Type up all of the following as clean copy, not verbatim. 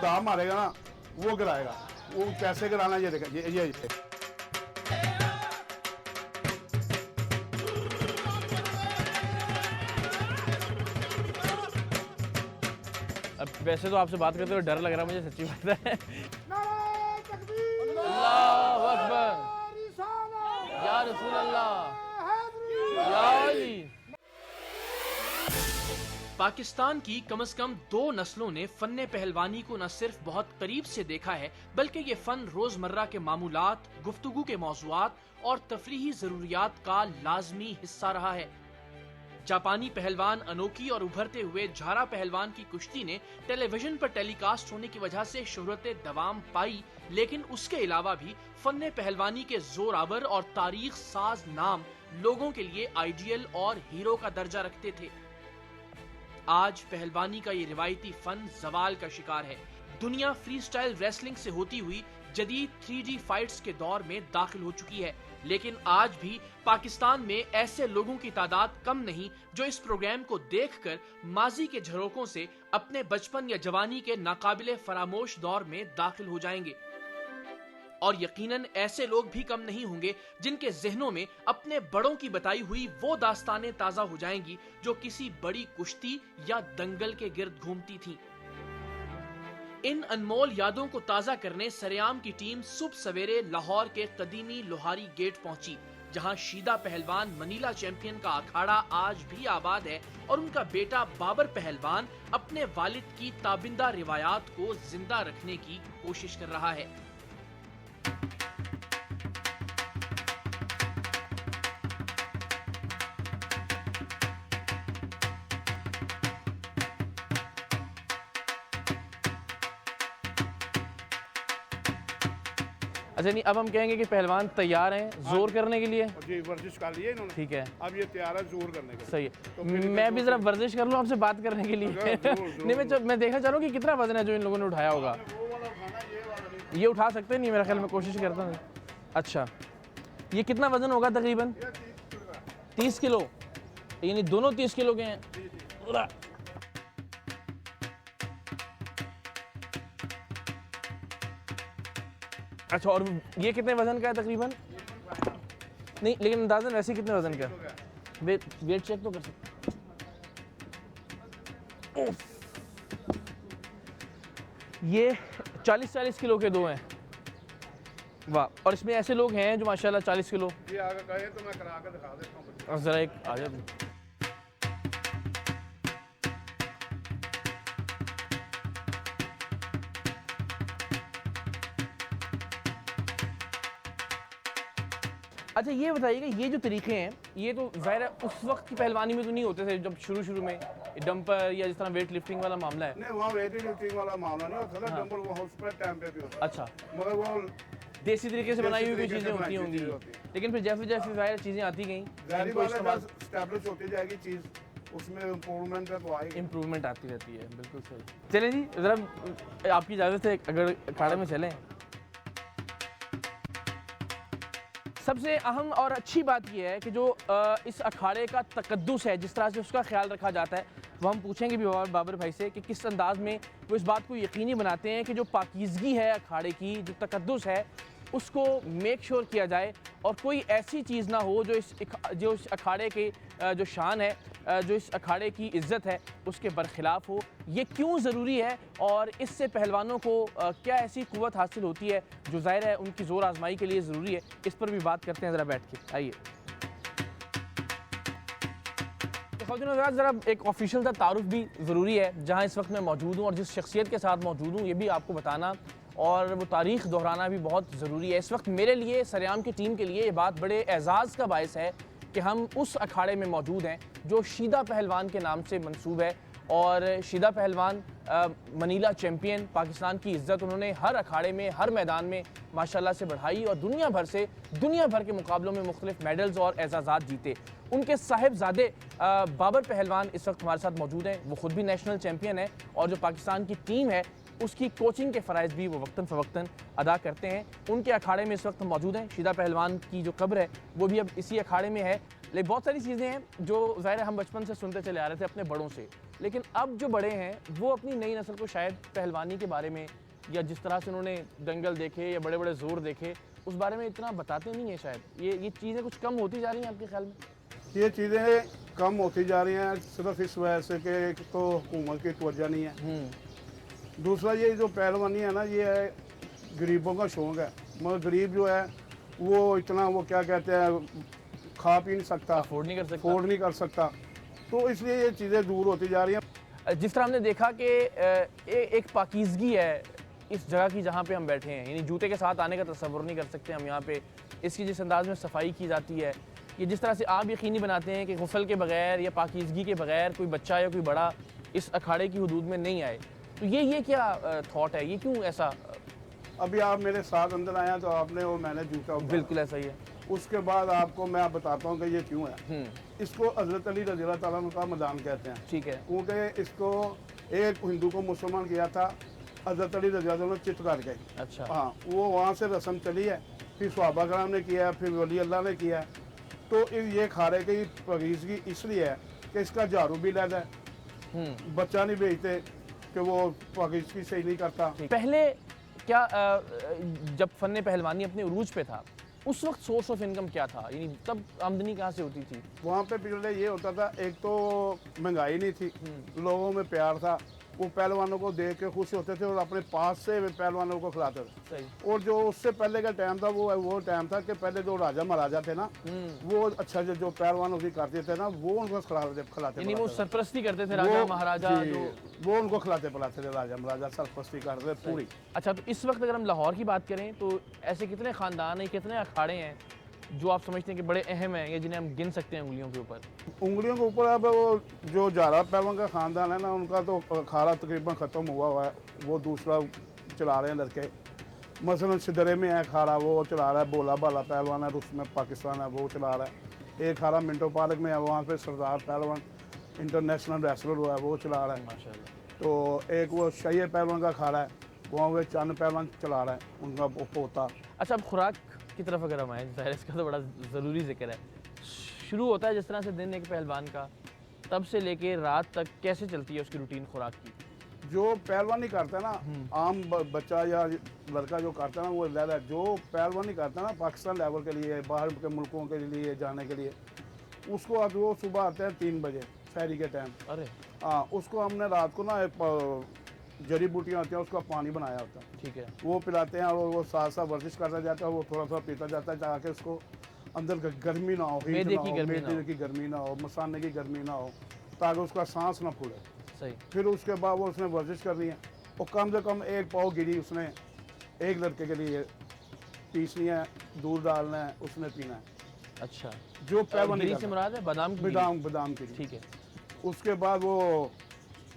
दाव मारेगा ना वो गिराएगा, वो कैसे गिराना ये देखा ये। अब वैसे तो आपसे बात करते हुए डर लग रहा है मुझे, सच्ची बात है। अल्लाहु अकबर, या रसूल अल्लाह, या अली। पाकिस्तान की कम से कम 2 नस्लों ने फन्ने पहलवानी को न सिर्फ बहुत करीब से देखा है, बल्कि ये फन रोजमर्रा के मामूलात, गुफ्तगू के मौज़ूआत और तफरीही जरूरियात का लाजमी हिस्सा रहा है। जापानी पहलवान अनोखी और उभरते हुए झारा पहलवान की कुश्ती ने टेलीविजन पर टेलीकास्ट होने की वजह से शोहरत दवाम पाई, लेकिन उसके अलावा भी फन्ने पहलवानी के जोरावर और तारीख साज नाम लोगों के लिए आइडियल और हीरो का दर्जा रखते थे। आज पहलवानी का ये रिवायती फन जवाल का शिकार है। दुनिया फ्री स्टाइल रेसलिंग से होती हुई जदीद 3D फाइट्स के दौर में दाखिल हो चुकी है, लेकिन आज भी पाकिस्तान में ऐसे लोगों की तादाद कम नहीं जो इस प्रोग्राम को देखकर माजी के झरोकों से अपने बचपन या जवानी के नाकाबिले फरामोश दौर में दाखिल हो जाएंगे। और यकीनन ऐसे लोग भी कम नहीं होंगे जिनके जहनों में अपने बड़ों की बताई हुई वो दास्तानें ताजा हो जाएंगी जो किसी बड़ी कुश्ती या दंगल के गिर्द घूमती थीं। इन अनमोल यादों को ताजा करने सरेआम की टीम सुबह सवेरे लाहौर के कदीमी लोहारी गेट पहुंची, जहां शीदा पहलवान मनीला चैंपियन का अखाड़ा आज भी आबाद है और उनका बेटा बाबर पहलवान अपने वालिद की ताबिंदा रिवायात को जिंदा रखने की कोशिश कर रहा है। अच्छा नहीं, अब हम कहेंगे कि पहलवान तैयार हैं जोर करने के लिए। जी वर्जिश कर लिए इन्होंने, ठीक है, अब ये तैयार है जोर करने के लिए। सही है। तो मैं भी जरा वर्जिश कर लूँ आपसे बात करने के लिए। नहीं मैं देखना चाह रहा हूँ कि कितना वजन है जो इन लोगों ने उठाया होगा। वो वाला उठाना, ये वाला नहीं। ये उठा सकते नहीं मेरा ख्याल, मैं कोशिश करता हूँ। अच्छा ये कितना वजन होगा तकरीबन? 30 किलो, यानी दोनों 30 किलो के हैं। अच्छा और ये कितने वजन का है तकरीबन? नहीं लेकिन अंदाज़न वैसे कितने वजन का है? वेट चेक तो कर सकते। ये 40 किलो के दो हैं। वाह, और इसमें ऐसे लोग हैं जो माशाल्लाह 40 किलो। ये आगे कहे तो मैं करा के दिखा देता हूँ। जरा एक आ जाए। अच्छा ये बताइएगा, ये जो तरीके हैं ये तो ज़ाहिर है उस वक्त की पहलवानी में तो नहीं होते थे जब शुरू में डंपर या जिस तरह वेट लिफ्टिंग वाला मामला है। नहीं वहाँ वेट लिफ्टिंग वाला मामला नहीं होता था, डंपर वो उस पर टाइम पे भी होता। अच्छा, मगर वो देसी तरीके से बनाई हुई कोई तरीके से चीज़ें होती बनाई हुई होंगी, चीज़ें होती लेकिन फिर जैसे जैसे ज़ाहिर चीज़ें आती गई जारी इनको वाला इस्तेमाल एस्टैब्लिश होती जाएगी चीज़, उसमें इम्प्रूवमेंट है तो आएगी। इम्प्रूवमेंट आती रहती है। बिल्कुल सही। चलें जी, ज़रा आपकी इजाज़त है अगर अखाड़े में चलें। सबसे अहम और अच्छी बात यह है कि जो इस अखाड़े का तकद्दुस है, जिस तरह से उसका ख्याल रखा जाता है, वो हम पूछेंगे भी बाबर भाई से कि किस अंदाज में वो इस बात को यकीनी बनाते हैं कि जो पाकीज़गी है अखाड़े की, जो तकद्दुस है, उसको मेक श्योर किया जाए और कोई ऐसी चीज़ ना हो जो इस अखाड़े के जो शान है, जो इस अखाड़े की इज़्ज़त है, उसके बरखिलाफ़ हो। ये क्यों ज़रूरी है और इससे पहलवानों को क्या ऐसी क़ुव्वत हासिल होती है जो ज़ाहिर है उनकी ज़ोर आजमाई के लिए ज़रूरी है, इस पर भी बात करते हैं ज़रा बैठ के। आइए तो ज़रा एक ऑफिशियल सा तारुफ भी ज़रूरी है जहाँ इस वक्त मैं मौजूद हूँ और जिस शख्सियत के साथ मौजूद हूँ ये भी आपको बताना और वो तारीख़ दोहराना भी बहुत ज़रूरी है। इस वक्त मेरे लिए, सरेआम की टीम के लिए ये बात बड़े एज़ाज़ का बायस है कि हम उस अखाड़े में मौजूद हैं जो शीदा पहलवान के नाम से मंसूब है। और शीदा पहलवान मनीला चैम्पियन, पाकिस्तान की इज़्ज़त उन्होंने हर अखाड़े में, हर मैदान में माशाल्लाह से बढ़ाई और दुनिया भर के मुकाबलों में मुख्तलिफ मेडल्स और एजाज़ात जीते। उनके साहिबजादे बाबर पहलवान इस वक्त हमारे साथ मौजूद हैं। वो ख़ुद भी नेशनल चैम्पियन है और जो पाकिस्तान की टीम है उसकी कोचिंग के फ़राइज़ भी वो वक्तन फ़वक्तन अदा करते हैं। उनके अखाड़े में इस वक्त मौजूद हैं। शीदा पहलवान की जो कब्र है वो भी अब इसी अखाड़े में है। लेकिन बहुत सारी चीज़ें हैं जो ज़ाहिर हम बचपन से सुनते चले आ रहे थे अपने बड़ों से लेकिन अब जो बड़े हैं वो अपनी नई नस्ल को शायद पहलवानी के बारे में या जिस तरह से उन्होंने दंगल देखे या बड़े बड़े जोर देखे उस बारे में इतना बताते नहीं हैं शायद। ये चीज़ें कुछ कम होती जा रही हैं आपके ख्याल में? ये चीज़ें कम होती जा रही हैं सिर्फ इस वजह से कि एक तो हुकूमत की तवज्जो नहीं है, दूसरा ये जो पहलवानी है ना ये है गरीबों का शौक़ है, मगर गरीब जो है वो इतना वो क्या कहते हैं खा पी नहीं सकता, अफोर्ड नहीं कर सकता। तो इसलिए ये चीज़ें दूर होती जा रही हैं। जिस तरह हमने देखा कि एक पाकीज़गी है इस जगह की जहाँ पे हम बैठे हैं, यानी जूते के साथ आने का तसव्वुर नहीं कर सकते हम यहाँ पे। इसकी जिस अंदाज में सफाई की जाती है, ये जिस तरह से आप यकीनी बनाते हैं कि गुसल के बगैर या पाकीज़गी के बगैर कोई बच्चा या कोई बड़ा इस अखाड़े की हदूद में नहीं आए, तो ये क्या थॉट है, ये क्यों ऐसा? अभी आप मेरे साथ अंदर आए हैं तो आपने वो मैंने जूता उतारा। बिल्कुल ऐसा ही है। उसके बाद आपको मैं बताता हूँ कि ये क्यों है। इसको हज़रत अली रज़ी अल्लाह ताला अन्हु का मैदान कहते हैं। ठीक है। क्योंकि इसको एक हिंदू को मुसलमान किया था हज़रत अली रज़ी अल्लाह ने चित करके। अच्छा। हाँ, वो वहाँ से रस्म चली है, फिर सहाबा कराम ने किया है, फिर वली अल्लाह ने किया है। तो ये खारे की पगीज़गी इसलिए है कि इसका झाड़ू भी लैद है, बच्चा नहीं भेजते कि वो पगीज़गी सही नहीं करता। पहले क्या जब फ़न पहलवानी अपने उरूज पे था उस वक्त सोर्स ऑफ इनकम क्या था, यानी तब आमदनी कहाँ से होती थी? वहाँ पे पहले ये होता था, एक तो महंगाई नहीं थी, लोगों में प्यार था, वो पहलवानों को देख के खुश होते थे और अपने पास से पहलवानों को खिलाते थे। सही। और जो उससे पहले का टाइम था वो टाइम था कि पहले जो राजा महाराजा थे ना वो अच्छा जो पहलवान उसी करते थे ना वो उनको खिलाते यानी वो पिलाते थे। सरपरस्ती करते थे राजा महाराजा जी, जो। वो उनको खिलाते पिलाते थे, राजा महाराजा सरपरस्ती करते थे पूरी। अच्छा, तो इस वक्त अगर हम लाहौर की बात करें तो ऐसे कितने ख़ानदान हैं, कितने अखाड़े हैं जो आप समझते हैं कि बड़े अहम हैं या जिन्हें हम गिन सकते हैं उंगलियों के ऊपर? उंगलियों के ऊपर अब वो जो जारा पहलवान का ख़ानदान है ना उनका तो अखाड़ा तकरीबन ख़त्म हुआ है, वो दूसरा चला रहे हैं लड़के। मसलन सिदरे में है अखाड़ा, वो चला रहा है, बोला बाला पहलवान है, उसमें पाकिस्तान है, वो चला रहा है। एक अखाड़ा मिंटो पार्क में है, वहाँ पे सरदार पहलवान इंटरनेशनल रेसलर हुआ है, वो चला रहा है माशाल्लाह। तो एक वो शाही पहलवान का अखाड़ा है, वहाँ पे चंद पहलवान चला रहा है, उनका पोता। अच्छा, अब खुराक की तरफ अगर हम आए, ज़ाहिर इसका तो बड़ा ज़रूरी जिक्र है। शुरू होता है जिस तरह से दिन एक पहलवान का, तब से लेके रात तक कैसे चलती है उसकी रूटीन खुराक की? जो पहलवानी करता है ना, आम बच्चा या लड़का जो करता है ना वो ज़्यादा, जो पहलवानी करता है ना पाकिस्तान लेवल के लिए, बाहर के मुल्कों के लिए जाने के लिए, उसको अब वो सुबह आते हैं 3 बजे शहरी के टाइम। अरे हाँ, उसको हमने रात को ना जड़ी बूटियाँ होती हैं उसका पानी बनाया होता है, ठीक है। वो पिलाते हैं और वो साथ साथ वर्जिश करता जाता है, वो थोड़ा थोड़ा पीता जाता है ताकि उसको अंदर गर्मी ना हो, मैदे की गर्मी ना हो, मसाने की गर्मी ना हो, ताकि उसका सांस ना फूले। सही। फिर उसके बाद वो उसने वर्जिश करनी है और कम से कम 1 पाव गिरी उसने एक लड़के के लिए पीसनी है, दूध डालना है, उसने पीना है। अच्छा, जो पहलवानी गिरी से मुराद है बादाम की? बादाम की। ठीक है। उसके बाद वो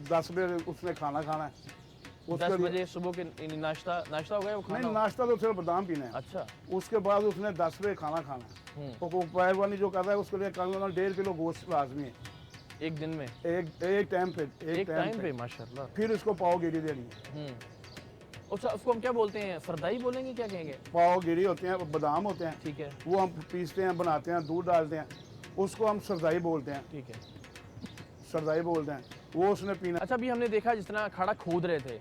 10 बजे उसने खाना खाना है। 10 बजे सुबह के नाश्ता होगा वो खाना? नहीं, नाश्ता तो सिर्फ बादाम पीना है। अच्छा। उसके बाद उसने 10 बजे खाना खाना है। तो पहलवानी जो कर रहा है उसके लिए कम से कम 1.5 किलो गोश्त लाजमी है एक दिन में? एक टाइम पे। माशाल्लाह। फिर उसको पाव गिरी देनी है। उसको हम क्या बोलते हैं, सरदाई बोलेंगे, क्या कहेंगे? पाव गिरी होते हैं, बादाम होते हैं, ठीक है। वो हम पीसते हैं, बनाते हैं, दूध डालते हैं, उसको हम सरदाई बोलते हैं। ठीक है, सरदाई बोलते हैं, वो उसने पीना। अच्छा, अभी हमने देखा जिस तरह अखाड़ा खोद रहे थे,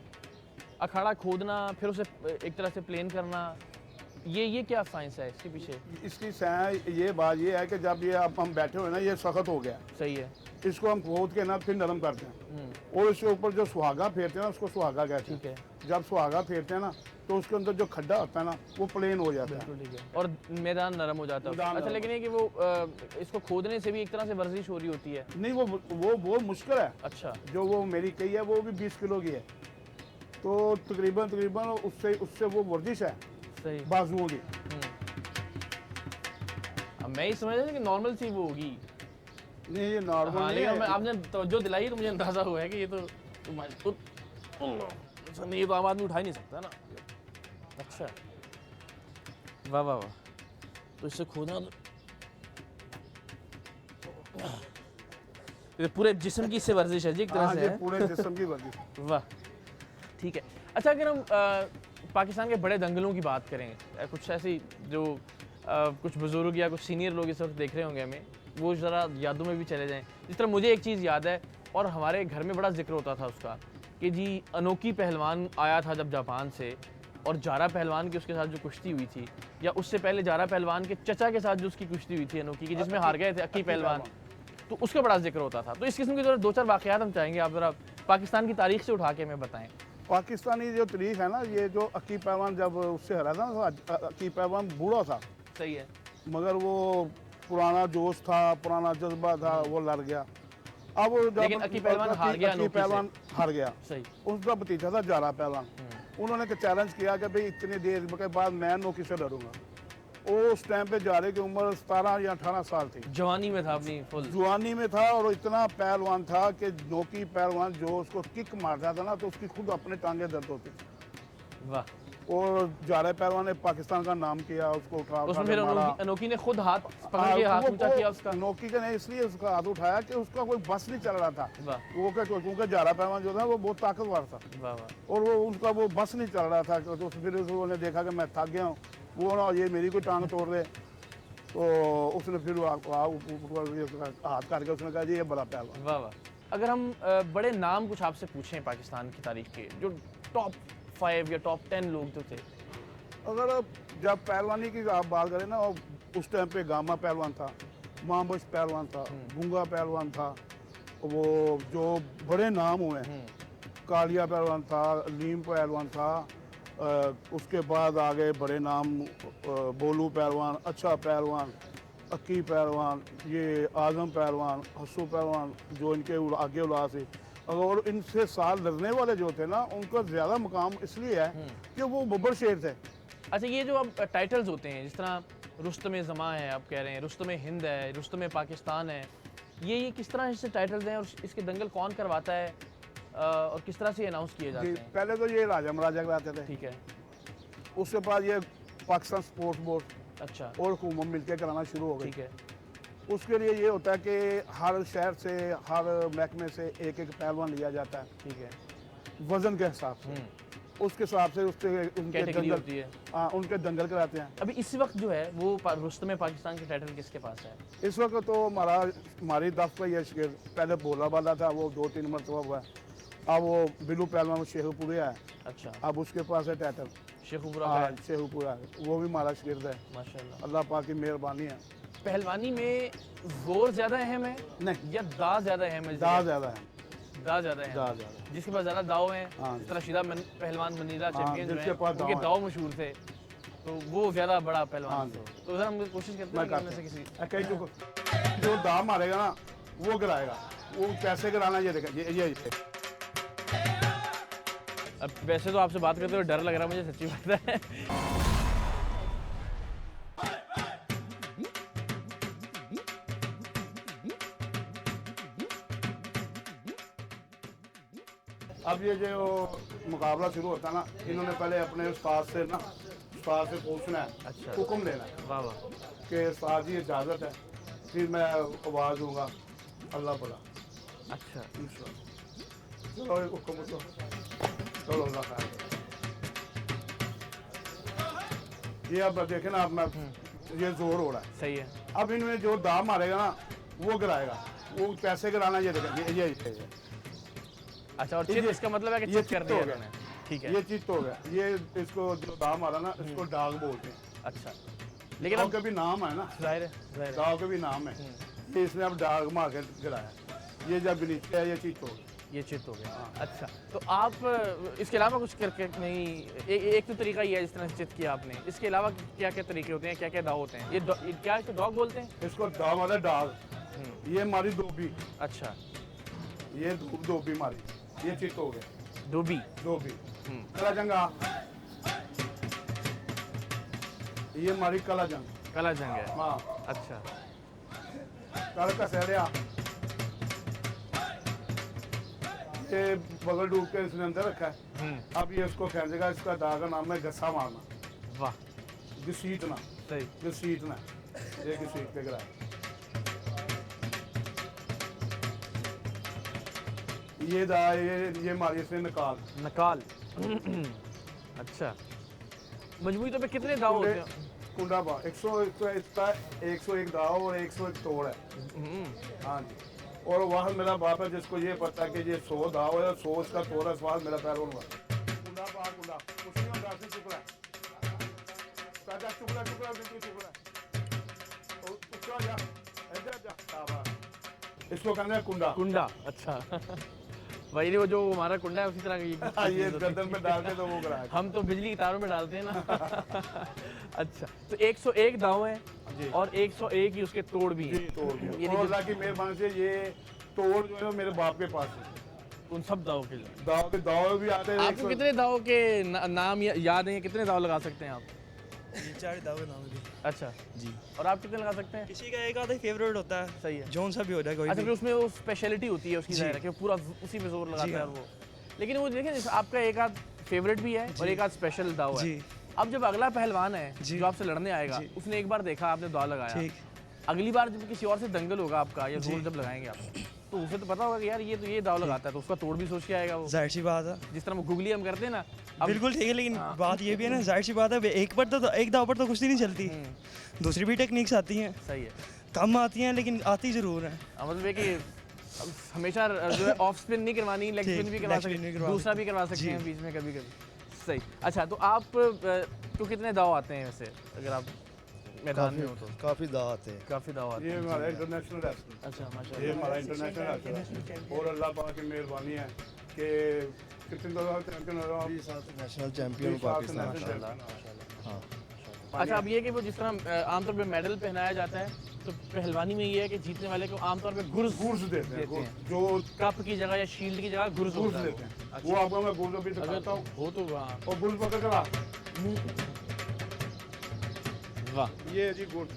अखाड़ा खोदना फिर उसे एक तरह से प्लेन करना, ये क्या साइंस है इसके पीछे? इसकी ये बात ये है कि जब ये अब हम बैठे हुए ना ये सख्त हो गया, सही है, इसको हम खोद के ना फिर नरम करते हैं और इसके ऊपर जो सुहागा फेरते हैं ना उसको सुहागा कहते हैं। ठीक है। जब सुहागा फेरते हैं ना तो उसके अंदर जो खड्डा होता है ना वो प्लेन हो जाता है। ठीक है, और मैदान नरम हो जाता है। मैदान अच्छा, नरम। लेकिन ये कि वो इसको खोदने से भी एक तरह से वर्जिश हो रही होती है? नहीं, वो मुश्किल है। अच्छा। जो वो मेरी कही है वो भी 20 किलो की है, तो तकरीबन उससे वो वर्जिश है सही, बाजुओं की। अब मैं ही समझ रहा था कि नॉर्मल सी वो होगी। नहीं, ये नॉर्मल हाँ, नहीं लेकिन है। आपने तवज्जो दिलाई तो मुझे अंदाजा हुआ है कि ये तो ये तो आम आदमी उठा ही नहीं सकता ना। अच्छा, वाह वाह वाह। तो इससे खोदना तो पूरे जिस्म की इससे वर्जिश है जी, एक तरह हाँ, से ये है। पूरे जिस्म की वर्जिश। वाह, ठीक है। अच्छा, अगर हम पाकिस्तान के बड़े दंगलों की बात करें, कुछ ऐसी जो कुछ बुजुर्ग या कुछ सीनियर लोग इस वक्त देख रहे होंगे हमें, वो ज़रा यादों में भी चले जाएं। जिस तरह मुझे एक चीज़ याद है और हमारे घर में बड़ा जिक्र होता था उसका कि जी अनोखी पहलवान आया था जब जापान से, और जारा पहलवान की उसके साथ जो कुश्ती हुई थी, या उससे पहले जारा पहलवान के चचा के साथ जो उसकी कुश्ती हुई थी अनोखी की, जिसमें हार गए थे अक्की पहलवान, तो उसका बड़ा जिक्र होता था। तो इस किस्म के जो 2-4 वाक़यात हम चाहेंगे आप ज़रा पाकिस्तान की तारीख से उठा के हमें बताएं। पाकिस्तानी जो तारीख है ना, ये जो अक्की पहलवान जब उससे हरा था ना, तो अक्की पहलवान बूढ़ा था, सही है। मगर वो पुराना जोश था, पुराना जज्बा था, वो लड़ गया। अब वो जब लेकिन अक्की पहलवान हार गया अक्की अनोखी से। पहलवान हार गया। सही। उसका भतीजा था जारा पहलवान, उन्होंने चैलेंज किया कि भाई इतनी देर के बाद मैं अनोखी से लड़ूंगा। वो उस टाइम पे जारे की उम्र 17 या 18 साल थी, जवानी में था अपनी फुल। जुआनी में था, और इतना पहलवान था कि नोकी पहलवान जो उसको किक मारता था ना, तो उसकी खुद अपने टांगे दर्द होती थी। वाह। और जारे पहलवान ने पाकिस्तान का नाम किया, उसको उठा उसमें उठा फिर के मारा। अनोखी ने खुद हाथ पकड़ के हाथ ऊंचा किया उसका। नोकी के ने इसलिए उसका हाथ उठाया कि उसका कोई बस नहीं चल रहा था। वाह वो क्योंकि जारा पहलवान जो था वो बहुत ताकतवर था, वाह वाह। और वो उनका वो बस नहीं चल रहा था। तो फिर उन्होंने देखा कि मैं थक गया हूँ, वो ना ये मेरी कोई टांग तोड़ दे, तो उसने फिर हाथ करके उसने कहा जी ये बड़ा पहलवान। वाह वाह। अगर हम बड़े नाम कुछ आपसे पूछें पाकिस्तान की तारीख के, जो टॉप 5 या टॉप 10 लोग जो थे। अगर जब पहलवानी की आप बात करें ना, उस टाइम पे गामा पहलवान था, मामबश पहलवान था, गुंगा पहलवान था, वो जो बड़े नाम हुए, कालिया पहलवान था, लीम पहलवान था, उसके बाद आ गए बड़े नाम, बोलू पहलवान, अच्छा पहलवान, अक्की पहलवान, ये आजम पहलवान, हस्सू पहलवान, जो इनके आगे उला से। और इनसे साल लड़ने वाले जो थे ना, उनका ज़्यादा मुकाम इसलिए है कि वो बब्बर शेर थे। अच्छा, ये जो अब टाइटल्स होते हैं, जिस तरह रुस्तम ज़मा है, आप कह रहे हैं रुस्तम हिंद है, रुस्तम पाकिस्तान है, ये किस तरह इससे टाइटल्स हैं, और इसके दंगल कौन करवाता है, और किस तरह से अनाउंस किए जाते हैं? पहले तो ये राजा महाराजा कराते थे, ठीक है। उसके बाद ये पाकिस्तान स्पोर्ट्स बोर्ड अच्छा, और हुकूमत मिलकर कराना शुरू हो गई। ठीक है। उसके लिए ये होता है कि हर शहर से, हर महकमे से एक एक पहलवान लिया जाता है, ठीक है। वजन के हिसाब से, उसके हिसाब से उसके उनके कैटेगरी दंगल, होती है। हाँ, उनके दंगल कराते हैं। अभी इस वक्त जो है वो रुस्तम पाकिस्तान के टाइटल किसके पास है? इस वक्त तो हमारी दफ्तर ये शिकस्त, पहले भोला वाला था, वो 2-3 मरतबा हुआ है। अब वो बिलू पहलवान शेखपुरिया है, अच्छा, अब उसके पास है टाइटल। शेखुपुरा हाँ, का। शेखपुरा है, वो भी हमारा शिकस्त है। माशाल्लाह। अल्लाह पाक की मेहरबानी है। पहलवानी में जोर ज्यादा अहम है नहीं, या दा ज्यादा अहम है? दाव ज़्यादा है, दा ज्यादा है। दाव ज़्यादा। जिसके पास ज्यादा दाव है, हाँ। जिस तरह शीदा पहलवान मनीला हाँ, चैंपियन जो जिसके है, पास उनके दाव है। दाव मशहूर थे, तो वो ज्यादा बड़ा पहलवान हाँ, थे। तो जरा हम कोशिश करते मैं हैं कि करता उनमें से किसी। कई जो दाव मारेगा ना, वो गिराएगा, वो कैसे गिराना ये देखा, ये अब वैसे तो आपसे बात करते हुए डर लग रहा है मुझे, सच्ची बात है। अब ये जो मुकाबला शुरू होता है ना, इन्होंने पहले अपने उस्ताद से पूछना है, अच्छा। हुक्म लेना है वाह वाह। कि उस्ताद जी इजाज़त है, फिर मैं आवाज़ दूंगा अल्लाह भला। अच्छा, चलो हुक्म उठो, चलो अल्लाह खैर। ये अब देखे ना, अब मैं ये जोर हो रहा है, सही है। अब इनमें जो दाव मारेगा ना, वो गिराएगा, वो कैसे गिराना ये देखा, ये अच्छा, और चित इसका मतलब है कि ये चित कर चित्त हो दिया गया। इन्होंने। ठीक है। ये चीज तो हो गया। ये इसको जो दाव मारा ना, इसको डाग बोलते हैं। अच्छा, लेकिन दाव अब का भी नाम है ना, जाहिर है, जाहिर है। दाव का भी नाम है, ये इसने अब डाग मार के गिराया। ये जब नीचे है, ये चीज तो हो गई। ये चित हो गया। अच्छा, तो आप इसके अलावा कुछ करके नहीं, एक तो तरीका ये है जिस तरह से चित किया आपने, इसके अलावा क्या क्या तरीके होते हैं, क्या क्या दाव होते हैं? ये क्या इसको डॉग बोलते हैं? इसको दाव मारा डाग, ये मारी दोबी, अच्छा, ये दोबी मारी, ये चित हो गया। डूबी। दोबी कला जंगा, ये मारी कला जंग। काला जंग है। हाँ, अच्छा, कल का सहरिया, ये बगल डूब के इसने अंदर रखा है। अब ये इसको खेलेगा, इसका दाग का नाम है गस्सा मारना, वाह, घसीटना, सही। घसीटना, ये घसीट के गिराया। ये मारी इसने निकाल। नकाल। अच्छा, मजबूरी तो पे कितने दाव होते हैं? कुंडा बा 101 दाव और 101 तोड़ है। हाँ जी, और वहाँ मेरा बाप है जिसको ये पता है कि ये 100 दाव है, 100 का तोड़ा सवाल मेरा पैर होगा। कुंडा पा कुंडा उसने हम राशि चुकला सादा चुकला चुकला बिल्कुल चुकला और उसका जा ऐसा जा शाबाश। इसको कहना है कुंडा। कुंडा, अच्छा। वही नहीं, वो जो हमारा कुंडा है उसी तरह का ये गर्दन में डाल के तो वो करा। हम तो बिजली की तारों में डालते हैं ना। अच्छा, तो 101 दाव हैं जी। और 101 ही उसके तोड़ भी जी हैं। तोड़ ये दिया। और अल्लाह की मेहरबानी से ये तोड़ जो है ना मेरे बाप के पास है। उन सब दावों के लिए दाव के दाव भी आते हैं। आपको कितने दावों के नाम याद हैं? कितने दाव लगा सकते हैं आप? 4 दाव के नाम है अच्छा जी। और आप कितने लगा सकते हैं? किसी का एक आधा फेवरेट होता है, सही है। जोन सा भी हो जाए कोई अच्छा, भी। फिर उसमें वो स्पेशलिटी होती है उसकी, जी। ज़ाहिर है कि वो पूरा उसी पे जोर लगाता जी है हाँ। और वो, लेकिन वो देखें जैसे आपका एक आध फेवरेट भी है और जी। एक आध स्पेशल दाव है। जी। अब जब अगला पहलवान है जी। जो आपसे लड़ने आएगा, जी। उसने एक बार देखा आपने दाव लगाया, ठीक। अगली बार जब किसी और से दंगल होगा आपका या जी। जोर जब लगाएंगे आप, तो उसे तो पता होगा कि यार ये तो ये दाव लगाता है, तो उसका तोड़ भी सोच के आएगा वो। जाहिर सी बात है, जिस तरह वो गुगली हम करते हैं ना, अब बिल्कुल ठीक है, लेकिन बात ये भी है ना, जाहिर सी बात है, एक दाव पर तो कुश्ती नहीं चलती, दूसरी भी टेक्निक्स आती हैं, सही है। कम आती हैं लेकिन आती ज़रूर हैं। मतलब है कि अब हमेशा जो है ऑफ स्पिन नहीं करवानी, लेग ठीक, स्पिन भी करवा leg spin सकते भी हैं, करवा दूसरा सकते भी करवा सकते जी। हैं बीच में कभी कभी। सही। अच्छा, तो आप तो कितने दाव आते हैं वैसे अगर आप मैदान में हो तो? काफ़ी दाव आते हैं। काफ़ी दाव आते ये हैं। हमारा इंटरनेशनल रेसलर। अच्छा, ये माशाल्लाह। हमारा इंटरनेशनल रेसलर है और अल्लाह पाक की मेहरबानी है कि कितने दफा चैंपियन हो रहा हूँ। 20 साल से नेशनल चैंपियन 20 साल से पाकिस्तान नेशनल का। चैंपियन। हाँ। अच्छा, अब ये कि वो जिस तरह आमतौर पे मेडल पहनाया जाता है, तो पहलवानी में ये है कि जीतने वाले को आमतौर पे गुर्ज गुर्ज देते हैं गुर्ज, जो कप की जगह या शील्ड की जगगह गुर्ज गुर्ज होता है देते हैं। अच्छा। वो आपको मैं गुर्ज अभी दिखाता हूँ हो तो हाँ। और गुर्ज पकड़ करा। वाह, ये जी गुर्ज,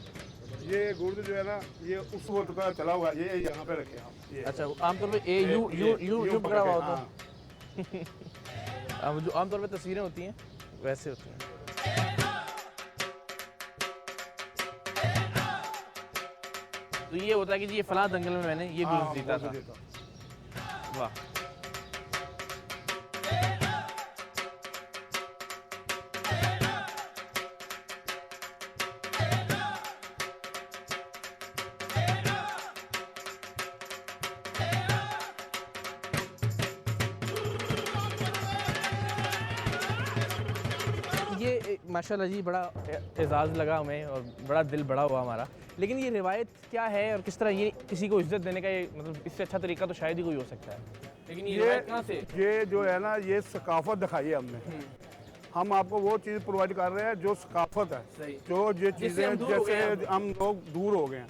ये गुर्ज जो है ना ये उस वक्त का चला हुआ है, ये यहाँ पे रखे हम। ये अच्छा, आमतौर पे ए यू यू यू यू पकड़ा हुआ होता हाँ। है। अब जो आमतौर पे तस्वीरें होती हैं वैसे होती हैं। तो ये होता है कि जी ये फलां दंगल में मैंने ये हाँ, गुर्ज जीता गुर्ज था। देता हूँ। वाह। ये माशाल्लाह जी बड़ा एजाज़ लगा हमें और बड़ा दिल बड़ा हुआ हमारा। लेकिन ये रिवायत क्या है और किस तरह ये किसी को इज्जत देने का, ये मतलब इससे अच्छा तरीका तो शायद ही कोई हो सकता है। लेकिन ये रिवायत कहाँ से? ये जो है ना ये सकाफत दिखाई है हमने। हम आपको वो चीज़ प्रोवाइड कर रहे हैं जो सकाफत है, सही। जो ये जिससे चीज़ें हम दूर हो गए जैसे हम लोग दूर हो गए हैं।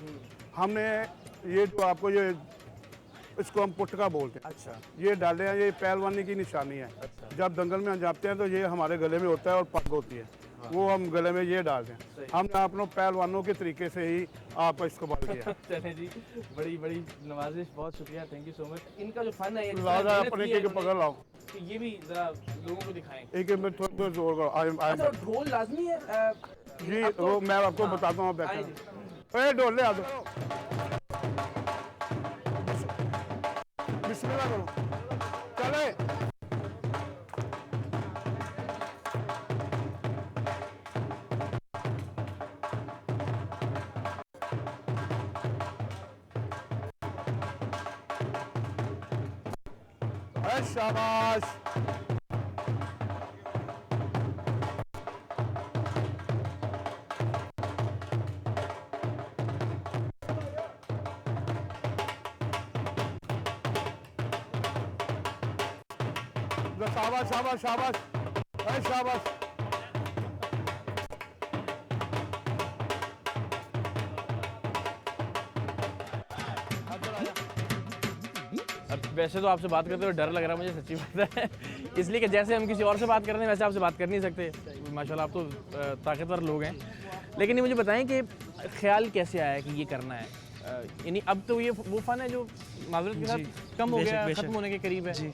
हमने ये जो आपको ये इसको हम पुटका बोलते हैं, अच्छा, ये डाले हैं, ये पहलवानी की निशानी है। जब दंगल में हम जाते हैं तो ये हमारे गले में होता है और पग होती है, वो हम गले में ये डालते हैं। हमने अपनों पहलवानों के तरीके से ही आपको इस्तेमाल किया। चले जी, बड़ी बड़ी नवाजिश, बहुत शुक्रिया, थैंक यू सो मच। इनका जो फन है ये लाजा अपने के पकड़ लाओ, कि ये भी जरा लोगों को दिखाएं। एक में थोड़ा जोर करो। अच्छा, ढोल लाजमी है जी आपको- वो मैं आपको हाँ, बताता हूँ। आए बैठा जी। डोले आ दो, बिस्मिल्लाह करो, चले। शाबाश। शाबाश शाबाश शाबाश, अरे शाबाश। अब वैसे तो आपसे बात करते हुए डर लग रहा है मुझे, सच्ची बात है। इसलिए कि जैसे हम किसी और से बात कर रहे हैं वैसे आपसे बात कर नहीं सकते। माशाल्लाह आप तो ताकतवर लोग हैं। लेकिन ये मुझे बताएं कि ख्याल कैसे आया कि ये करना है? यानी अब तो ये वो फ़न है जो माजरत के जी, साथ कम हो बेशक, गया, बेशक। ख़त्म होने के करीब है। जी।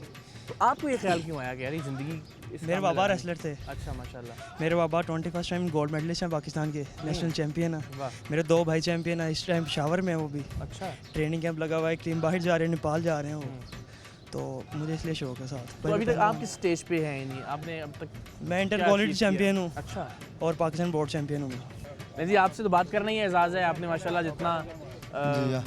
तो आपको ये ख्याल क्यों आया कि यार ये ज़िंदगी इस मेरे काम में बाबा लगानी? रेसलर थे। अच्छा, माशाल्लाह। मेरे बाबा 21st टाइम गोल्ड मेडलिस्ट हैं, पाकिस्तान के नेशनल चैंपियन है। वाह, मेरे 2 भाई चैंपियन है, इस टाइम पेशावर में है वो भी। अच्छा। ट्रेनिंग कैंप लगा हुआ है, एक टीम बाहर जा रहे हैं, नेपाल जा रहे हैं वो। तो मुझे इसलिए शौक है साथ। तो अभी तक आप किस स्टेज पे हैं? यानी आपने अब तक मैं इंटर क्या कॉलेज achieve किया? चैंपियन हूँ अच्छा। और पाकिस्तान बोर्ड चैंपियन हूँ। नहीं जी, आपसे तो बात करना ही एजाज़ है। आपने माशाल्लाह जितना जी हाँ।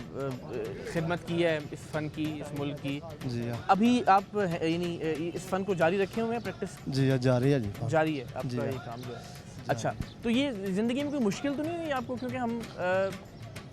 खिदमत की है इस फ़न की, इस मुल्क की। जी हाँ। अभी आप यानी इस फ़न को जारी रखे हुए हैं, प्रैक्टिस जी हाँ, जा रही है जी। जारी है जी आपका हाँ। ये काम जो है? अच्छा, तो ये ज़िंदगी में कोई मुश्किल तो नहीं हुई आपको, क्योंकि हम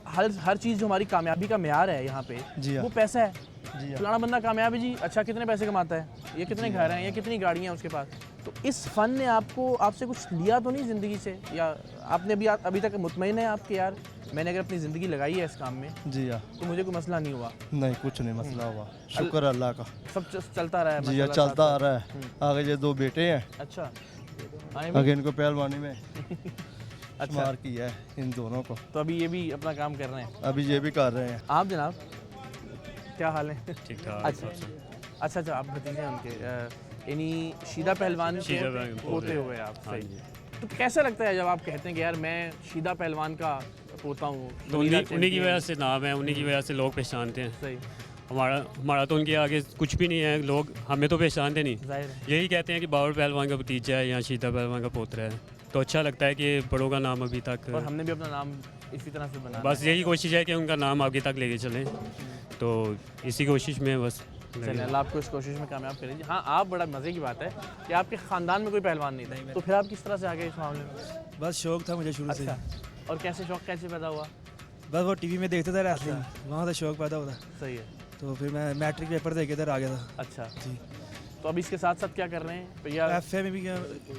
हर चीज़ जो हमारी कामयाबी का मेयार है यहाँ पे, जी हाँ। वो पैसा है। जी हाँ। फलाना बंदा कामयाब है जी, अच्छा कितने पैसे कमाता है, ये कितने घर हैं, ये कितनी गाड़ियाँ हैं उसके पास। तो इस फ़न ने आपसे कुछ लिया तो नहीं ज़िंदगी से, या आपने अभी तक मुतमईन है आपके यार मैंने अगर अपनी ज़िंदगी लगाई है इस काम में जी हाँ। तो मुझे कोई मसला नहीं हुआ, नहीं, कुछ नहीं मसला हुआ, शुक्र अल्लाह का। सब चलता रहा है जी हाँ, माशाल्लाह चलता आ साथ रहा है। आगे ये 2 बेटे हैं, साथ। अच्छा आने भी? आगे इनको पहलवानी में अच्छा, शुमार किया है इन दोनों को। तो अभी ये भी अपना काम कर रहे हैं। अभी ये भी कर रहे हैं। आप जनाब क्या हाल है? ठीक ठाक। अच्छा अच्छा, आप भतीजे हैं उनके, यानी शीदा पहलवान के शीदा पहलवान पोते हुए आप, हाँ सही। जी। तो कैसा लगता है जब आप कहते हैं कि यार मैं शीदा पहलवान का पोता हूँ? तो उन्हीं की वजह से नाम है, उन्हीं की वजह से लोग पहचानते हैं। सही, हमारा तो उनके आगे कुछ भी नहीं है, लोग हमें तो पहचानते नहीं। जाहिर है। यही कहते हैं कि बाबर पहलवान का भतीजा है या शीदा पहलवान का पोतरा है, तो अच्छा लगता है कि बड़ों का नाम अभी तक, और हमने भी अपना नाम इसी तरह से बनाना बस यही कोशिश है कि उनका नाम आगे तक लेके चलें, तो इसी कोशिश में बस है। चलिए अल्लाह आपको इस कोशिश में कामयाब करें। हाँ, आप बड़ा मज़े की बात है कि आपके ख़ानदान में कोई पहलवान नहीं था, तो फिर आप किस तरह से आ गए इस मामले में? बस शौक था मुझे शुरू से। अच्छा, और कैसे शौक कैसे पैदा हुआ? बस वो टीवी में देखते थे रेसलिंग, वहाँ से शौक पैदा होता। सही है। तो फिर मैं मैट्रिक पेपर दे के इधर आ गया था। अच्छा, जी। तो अभी इसके साथ साथ क्या कर रहे हैं? तो यार एफए में भी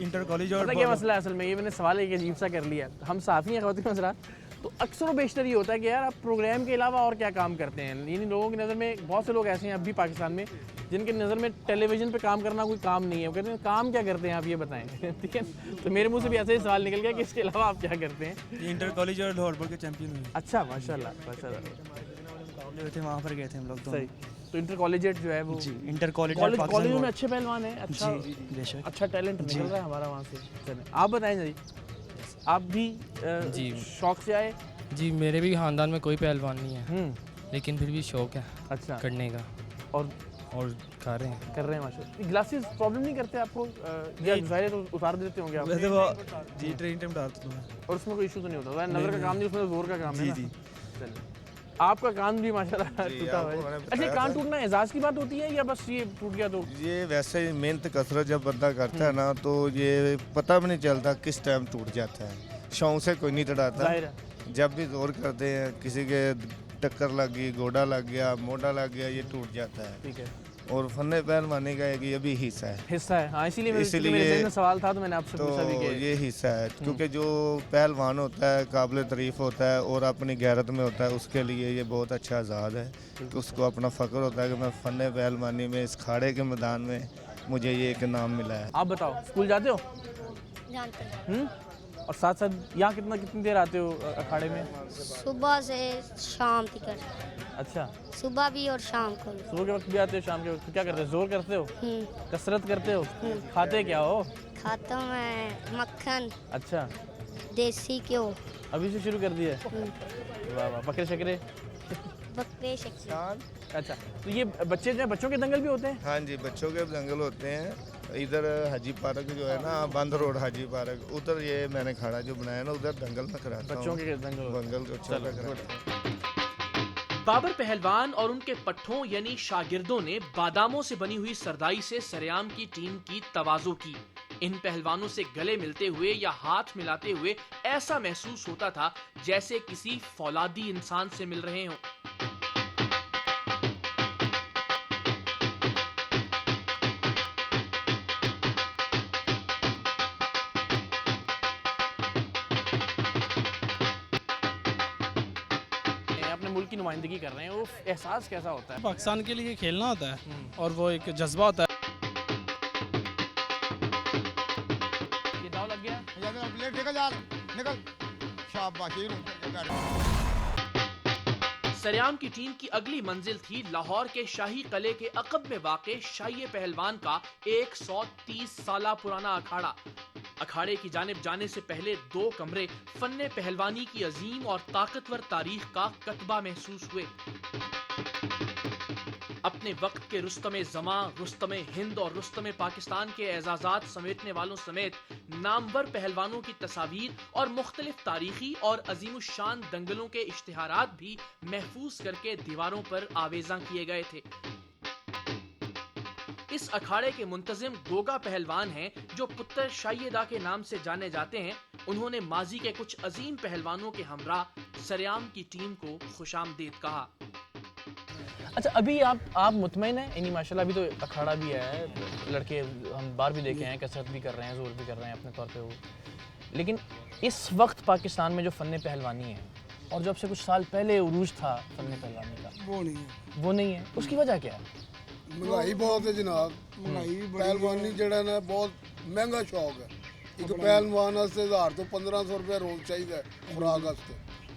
इंटर कॉलेज और पता क्या मसला है असल में, ये मैंने सवाल एक अजीब सा कर लिया। हम साफ़ी हैं ख़वातीन हज़रात, तो अक्सर व बेशतर ये होता है कि यार आप प्रोग्राम के अलावा और क्या काम करते हैं। यानी लोगों की नज़र में बहुत से लोग ऐसे हैं अब भी पाकिस्तान में जिनकी नज़र में टेलीविज़न पे काम करना कोई काम नहीं है। वो कहते हैं काम क्या करते हैं आप, ये बताएं। ठीक है, तो मेरे मुंह से भी ऐसे ही सवाल निकल गया कि इसके अलावा आप क्या करते हैं? इंटर कॉलेज और लाहौर बोर्ड के चैंपियन हुए। अच्छा, माशाल्लाह माशाल्लाह, मुकाबले हुए थे, वहाँ पर गए थे हम लोग दोनों। सही। तो इंटर कॉलेजेट जो है वो जी, इंटर कॉलेज और कॉलेज पाकिस्तान कॉलेज में बोर्ड। अच्छे पहलवान हैं। अच्छा, जी बेशक। अच्छा टैलेंट निकल रहा है हमारा वहाँ से। चलें, आप बताएं जी, आप भी जी। शौक से आए? जी मेरे भी ख़ानदान में कोई पहलवान नहीं है, लेकिन फिर भी शौक है अच्छा, करने का और और कर रहे हैं। कर रहे हैं माशाल्लाह। ग्लासेस प्रॉब्लम नहीं करते आपको? या ज़ाहिर है तो उतार देते होंगे आप, वैसे वो जी ट्रेन टाइम डालता था मैं। और उसमें कोई इशू तो नहीं होता? वह नज़र का काम नहीं, उसमें जोर का काम है ना। जी। चलिए, आपका कान भी माशाल्लाह टूटा हुआ है। अच्छा, ये कान टूटना एजाज़ की बात होती है या बस ये टूट गया तो? ये वैसे ही मेहनत कसरत जब बंदा करता है ना, तो ये पता भी नहीं चलता किस टाइम टूट जाता है। शौक से कोई नहीं टूटाता। जाहिर है। जब भी जोर करते हैं, किसी के टक्कर लग गई, गोडा लग गया, मोटा लग गया, ये टूट जाता है। ठीक है, और फन पहलवानी का एक ये भी हिस्सा है। हिस्सा है। हाँ, इसीलिए मेरे इसीलिए- ज़हन में सवाल था तो मैंने आपसे तो पूछा भी कि ये हिस्सा है, क्योंकि जो पहलवान होता है काबिल तारीफ होता है और अपनी गैरत में होता है, उसके लिए ये बहुत अच्छा आज़ाद है कि उसको अपना फ़ख्र होता है कि मैं फ़न पहलवानी में इस खाड़े के मैदान में मुझे ये एक नाम मिला है। आप बताओ, स्कूल जाते हो? जानते हैं। और साथ साथ यहाँ कितनी देर आते हो अखाड़े में? सुबह से शाम तक। अच्छा, सुबह भी और शाम को भी। सुबह के वक्त भी आते हो, शाम के वक्त क्या करते हो? जोर करते हो, कसरत करते हो, खाते क्या हो? खाता हूँ मैं मक्खन, अच्छा, देसी घ्यो, अभी से शुरू कर दिया? वाह वाह, बकरे शकरे। बकरे शक्कर। अच्छा, तो ये बच्चे जो है, बच्चों के दंगल भी होते हैं? हाँ जी, बच्चों के दंगल होते हैं। इधर हाजी पार्क जो है ना, बंद रोड हाजी पार्क, उधर ये मैंने खाड़ा जो बनाया ना, उधर दंगल में कराता बच्चों हूँ। के दंगल होते हैं। दंगल को अच्छा चलो, कराता हूँ। बाबर पहलवान और उनके पट्ठों यानी शागिर्दों ने बादामों से बनी हुई सरदाई से सरेआम की टीम की तवाज़ो की। इन पहलवानों से गले मिलते हुए या हाथ मिलाते हुए ऐसा महसूस होता था जैसे किसी फौलादी इंसान से मिल रहे हों। अपने मुल्क की नुमाइंदगी कर रहे हैं, वो एहसास कैसा होता है? पाकिस्तान के लिए खेलना होता है और वो एक जज्बा होता है। ये दाव लग गया? सरेआम की टीम की अगली मंजिल थी लाहौर के शाही किले के अकब में वाक़े शाही पहलवान का 130 साल पुराना अखाड़ा। अखाड़े की जानिब जाने से पहले 2 कमरे फन्ने पहलवानी की अजीम और ताकतवर तारीख का कतबा महसूस हुए। अपने वक्त के रुस्तमे जमा, रुस्तमे हिंद और रुस्तमे पाकिस्तान के एजाजात समेटने वालों समेत नामवर पहलवानों की तस्वीर और मुख्तलिफ तारीखी और अजीमुशान दंगलों के इश्तिहारात भी महफूज करके दीवारों पर आवेजा किए गए थे। इस अखाड़े के मुंतजिम गोगा पहलवान हैं जो पुत्र शायदा के नाम से जाने जाते हैं। उन्होंने माजी के कुछ अजीम पहलवानों के हमरा सरेआम की टीम को खुशामदीद कहा। अच्छा, अभी आप मुतमईन हैं? यानी माशाल्लाह अभी तो अखाड़ा भी है, लड़के हम बाहर भी देखे हैं, कसरत भी कर रहे हैं, जोर भी कर रहे हैं अपने तौर पे वो। लेकिन इस वक्त पाकिस्तान में जो फ़न पहलवानी है और जब से कुछ साल पहले उरूज था फ़न पहलवानी का, वो नहीं है। उसकी वजह क्या है? महंगाई बहुत है जनाब, पहलवानी जड़ा ना बहुत महंगा शौक है। एक पहलवान वास्ते 1000 तो 1500 रुपया रोज चाहिए खुराक वास्ते,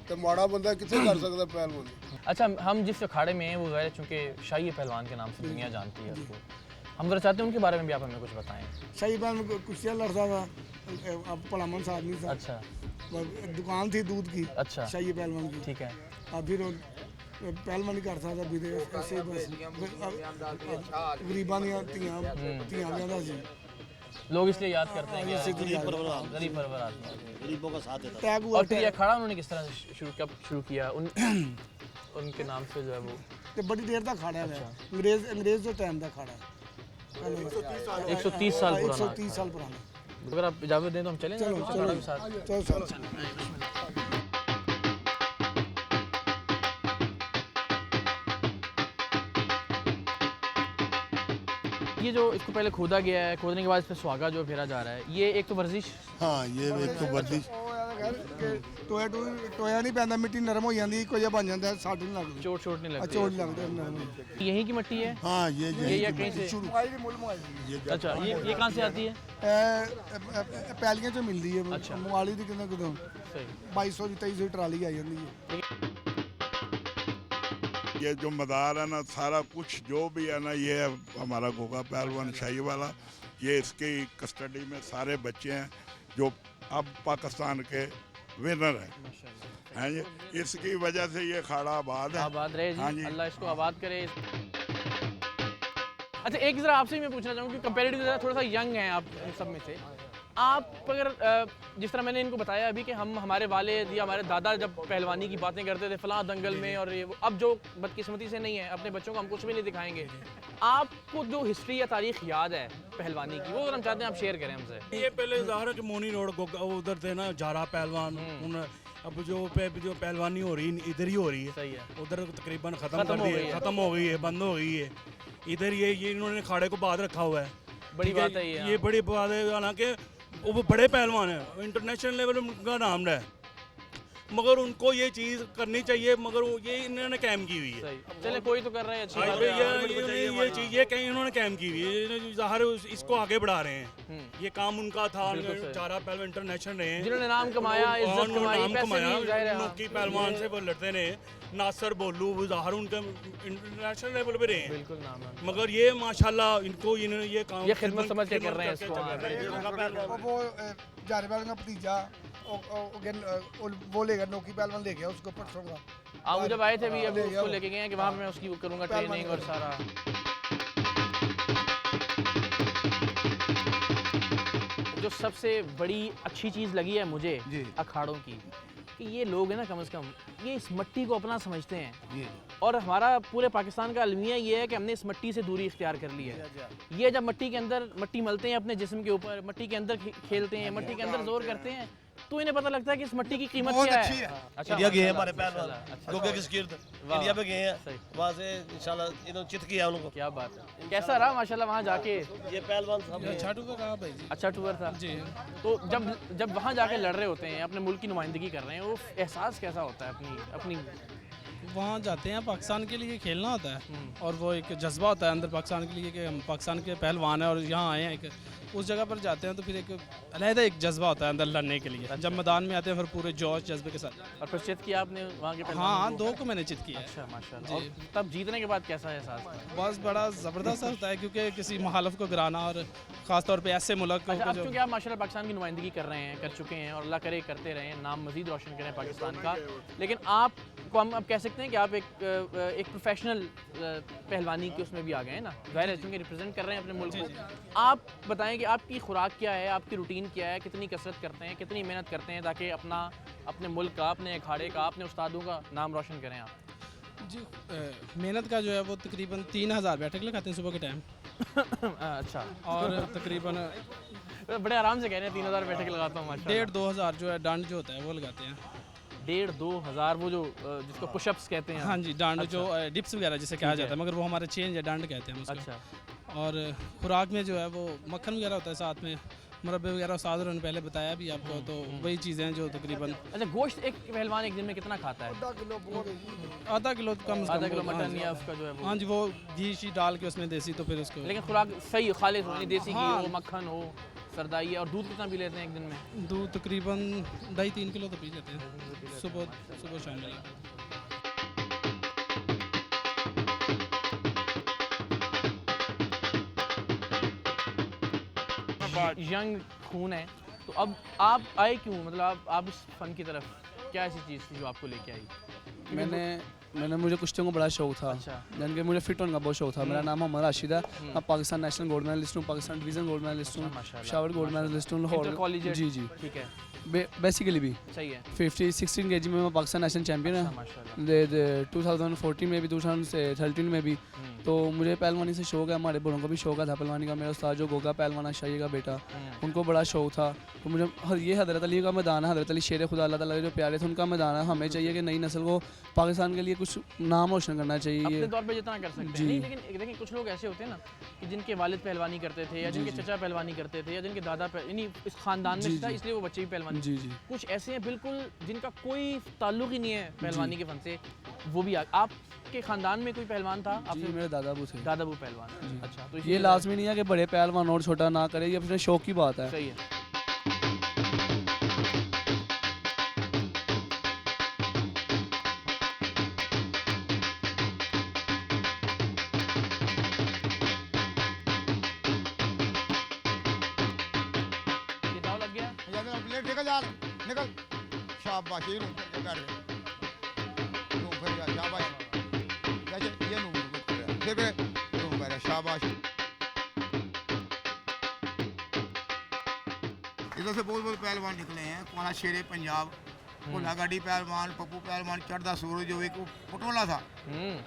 तो माड़ा बंदा कितने कर सकता पहलवानी। अच्छा, हम जिस अखाड़े में हैं वो गैर चूँकि शाही पहलवान के नाम से दुनिया जानती है उसको, हम जरा चाहते हैं उनके बारे में भी आप हमें कुछ बताएं। शाही पहलवान कुश्तियाँ लड़ता था, अब भलामंस आदमी था। अच्छा, दुकान थी दूध की। अच्छा, शाही पहलवान की। ठीक है। अब फिर पहलवानी करता था विदेश ऐसे बस गरीबां ਦੀਆਂ ਧੀਆਂ ਵਿਆਹੁੰਦਾ ਸੀ। लोग इसलिए याद करते हैं कि गरीब परवर आदमी, गरीबों का साथ देता है। और फिर ये अखाड़ा उन्होंने किस तरह कब शुरू किया? उनके नाम से जो है वो ਤੇ बड़ी देर तक खाड़ा है। अंग्रेज जो टाइम का खाड़ा है, 130 साल पुराना। 130 साल पुराना। अगर आप इजाज़त दें तो हम चलें। चलो भी साथ। ये जो इसको पहले खोदा गया है, खोदने के बाद इस पर सुहागा जो फेरा जा रहा है, ये एक तो वर्जिश। हाँ, ये एक तो वर्जिश टोया नहीं पैंदा, मिट्टी नरम हो जाती, कोई बन जाता है, साड़ नहीं लगती, चोट नहीं लगती। चोट लगती। यहीं की मिट्टी है? हाँ, ये या कहीं से? अच्छा, ये कहाँ से आती है? पैलियां जो मिलती है। अच्छा, मोहाली की कितने 2200 2300 ट्राली आई जाती है। ये जो मदार है ना, सारा कुछ जो भी है ना, ये हमारा गोगा पहलवान शाही वाला, ये इसकी कस्टडी में सारे बच्चे हैं जो अब पाकिस्तान के विनर हैं जी। इसकी वजह से ये खाड़ा आबाद है। आबाद रहे जी। हाँ जी, अल्लाह इसको आबाद करे। अच्छा, एक ज़रा आपसे मैं पूछना चाहूँगा कि कंपेरेटिवली थोड़ा सा यंग हैं आप सब में से, आप अगर जिस तरह मैंने इनको बताया अभी कि हम हमारे वालिद या हमारे दादा जब पहलवानी की बातें करते थे फलां दंगल में, और ये अब जो बदकिस्मती से नहीं है, अपने बच्चों को हम कुछ भी नहीं दिखाएंगे, आपको जो हिस्ट्री या तारीख याद है पहलवानी की, वो हम चाहते हैं आप शेयर करें हमसे। ये पहले ज़ाहिर है कि मोनी रोड उधर थे ना, जारा पहलवान, उन अब जो पहलवानी हो रही है इधर ही हो रही है। सही है। उधर तकरीबन ख़त्म हो गई है, बंद हो गई है। इधर ये इन्होंने खाड़े को बाद रखा हुआ है। बड़ी बात है ये बड़ी बात है। हालांकि वो बड़े पहलवान हैं, इंटरनेशनल लेवल उनका नाम है, मगर उनको ये चीज़ करनी चाहिए, मगर ये इन्होंने कैम की हुई है। चले, कोई तो कर रहे हैं, अच्छी बात है। ये चीज़ ये कहीं इन्होंने कैम की हुई है, ज़ाहिर इसको आगे बढ़ा रहे हैं। ये काम उनका था। चारा पहलवान इंटरनेशनल रहे हैं, जिन्होंने नाम कमाया, इज्जत कमाई, नोकी पहलवान से वो लड़ते रहे, नासर बोलू, वो ज़ाहिर उनका इंटरनेशनल लेवल पे रहे हैं। बिल्कुल नाम है। मगर ये माशाल्लाह इनको इन्होंने ये काम, ये खिदमत समझ के कर रहे हैं इसको। वो जारे पहलवान का भतीजा वो लेकर नोकी पहलवान ले गया उसको परसों का। आप जब आए थे अभी उसको लेके गए हैं कि वहाँ मैं उसकी वो करूँगा ट्रेनिंग और सारा। जो सबसे बड़ी अच्छी चीज़ लगी है मुझे अखाड़ों की, कि ये लोग हैं ना, कम से कम ये इस मिट्टी को अपना समझते हैं। और हमारा पूरे पाकिस्तान का अलमिया ये है कि हमने इस मिट्टी से दूरी इख्तियार कर ली है। ये जब मिट्टी के अंदर मट्टी मलते हैं अपने जिस्म के ऊपर, मिट्टी के अंदर खेलते हैं, मिट्टी के अंदर जोर करते हैं, तो इन्हें पता लगता है कि इस मिट्टी की कीमत क्या है। अच्छा, इंडिया गए हैं हमारे पहलवान, गोगे की स्किर्द इंडिया में गए हैं, वहाँ से इंशाल्लाह इन्होंने चित किया उनको। क्या बात है, कैसा रहा माशाल्लाह वहाँ जाके? ये पहलवान अच्छा टूर रहा भाई जी। अच्छा टूर था जी। तो जब वहाँ जाके लड़ रहे होते हैं, अपने मुल्क की नुमाइंदगी कर रहे हैं, वो एहसास कैसा होता है? अपनी वहाँ जाते हैं, पाकिस्तान के लिए खेलना होता है, और वो एक जज्बा होता है अंदर पाकिस्तान के लिए कि हम पाकिस्तान के पहलवान हैं और यहाँ आए हैं। एक उस जगह पर जाते हैं तो फिर एक अलहदा एक जज्बा होता है अंदर लड़ने के लिए। जब मैदान में आते हैं फिर पूरे जोश जज्बे के साथ। और फिर चित किया आपने वहाँ के? हाँ, 2 को मैंने चित किया। अच्छा, माशाल्लाह। और तब जीतने के बाद कैसा एहसास? बस बड़ा ज़बरदस्त होता है, क्योंकि किसी मुखालफ को गिराना, और ख़ास तौर पे ऐसे मुल्क को जो क्योंकि आप माशाल्लाह पाकिस्तान की नुमाइंदगी कर रहे हैं, कर चुके हैं, और अल्लाह करे करते रहें, नाम मज़ीद रोशन करें पाकिस्तान का। लेकिन आप आपको हम अब कह सकते हैं कि आप एक प्रोफेशनल पहलवानी के उसमें भी आ गए हैं ना, ज़ाहिर है क्योंकि रिप्रेजेंट कर रहे हैं अपने मुल्क को। आप बताएं कि आपकी खुराक क्या है, आपकी रूटीन क्या है, कितनी कसरत करते हैं, कितनी मेहनत करते हैं ताकि अपने मुल्क का, अपने अखाड़े का, अपने उस्तादों का नाम रोशन करें आप? जी मेहनत का जो है वो तकरीबन 3000 बैठक लगाते हैं सुबह के टाइम। अच्छा। और तकरीबन बड़े आराम से कह रहे हैं 3000 बैठक लगाता हूँ माशाल्लाह। 1,500-2 हज़ार जो है डांड जो होता है वो लगाते हैं। 1,500-2 हज़ार वो जो जिसको पुशअप्स कहते हैं। हाँ जी, डांड अच्छा। जो डिप्स वगैरह जिसे कहा जाता है, मगर वो हमारे चेंज है, डांड कहते हैं उसको। अच्छा। और खुराक में जो है वो मक्खन वगैरह होता है, साथ में मुरब्बे वगैरह उस्ताद उन्होंने पहले बताया भी आपको, तो वही चीज़ें हैं जो तकरीबन। अच्छा, गोश्त एक पहलवान एक दिन में कितना खाता है? आधा किलो कम से कम। आधा किलो मटन या उसका जो है वो। हाँ जी, वो घी शी डाल के उसमें देसी, तो फिर उसको। लेकिन खुराक सही खालिस होनी, देसी घी हाँ। हो, मक्खन हो, सरदाई है। और दूध कितना पी लेते हैं एक दिन में? दूध तकरीबन 2.5-3 किलो तो पी लेते हैं सुबह शाम में। यंग खून है, तो अब आप आए क्यों, मतलब आप इस फ़न की तरफ, क्या ऐसी चीज़ थी जो आपको लेके आई? मुझे कुश्तियों का बड़ा शौक था। अच्छा। यानी कि मुझे फिट होने का बहुत शौक था। मेरा नाम मोहम्मद राशिद है। मैं पाकिस्तान नेशनल गोल्ड मेडलिस्ट हूँ, पाकिस्तान डिवीज़न गोल्ड मेडलिस्ट हूँ, पेशावर गोल्ड मेडलिस्ट हूँ, लाहौर। जी जी, ठीक है। बेसिकली भी सही है। 16 kg में मैं पाकिस्तान नेशनल चैम्पियन है। 2014 में भी, 2013 में भी। तो मुझे पहलवानी से शौक है, हमारे बड़ों को भी शौक है था पहलवानी का। मेरा उस्ताद जो गोगा पहलवान शाही का बेटा, उनको बड़ा शौक था। तो मुझे ये हज़रत अली का मैदान है, हज़रत अली शेर खुदा अल्लाह ताला के जो प्यारे थे, उनका मैदान है। हमें चाहिए कि नई नस्ल को पाकिस्तान के लिए कुछ नाम रोशन करना चाहिए। अपने तौर पे जितना कर सकते हैं। नहीं, लेकिन देखिए कुछ लोग ऐसे होते हैं ना कि जिनके वालिद पहलवानी करते थे, या जिनके चचा पहलवानी करते थे, या जिनके दादा यानी इस खानदान में था, इसलिए वो बच्चे भी पहलवानी। जी जी। कुछ ऐसे हैं बिल्कुल जिनका कोई ताल्लुक ही नहीं है पहलवानी के फन से, वो भी आपके खानदान में कोई पहलवान था? जी, मेरे दादाबू थे। दादाबू पहलवान। अच्छा, तो ये लाजमी नहीं है कि बड़े पहलवान और छोटा ना करे, ये अपने शौक की बात है। सही है। ये दाव लग गया? प्लेट लेकर जा, निकल। शाबाश, ये रूम करके बैठ गए। रूम कर जा, शाबाश। जैसे ये रूम कर रहा है, फिर रूम कर रहा है, शाबाश। इधर से बहुत पहलवान निकले हैं। कोला शेरे पंजाब, कोला गाड़ी पहलवान, पप्पू पहलवान, चढ़दा सूरज जो एक पटोला था,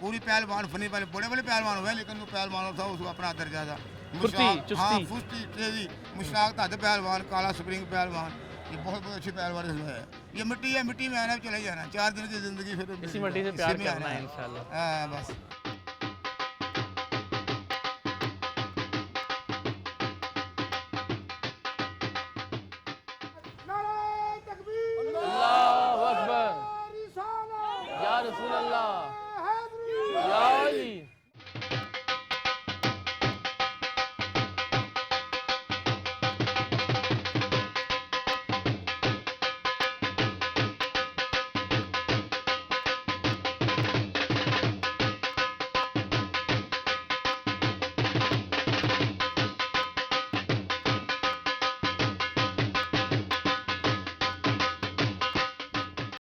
पूरी पहलवान फनी पहले बड़े पहलवान हुए, लेकिन वो पहलवान था उसको अपना दर्जा था। हाँ, फुस्ती तेजी, मुश्ताक था पहलवान, काला स्प्रिंग पहलवान, ये बहुत अच्छी पहलवान है। ये मिट्टी है, मिट्टी में आना चले जाना, 4 दिन की जिंदगी फिर इसी मिट्टी से प्यार करना है इंशाल्लाह। हाँ बस।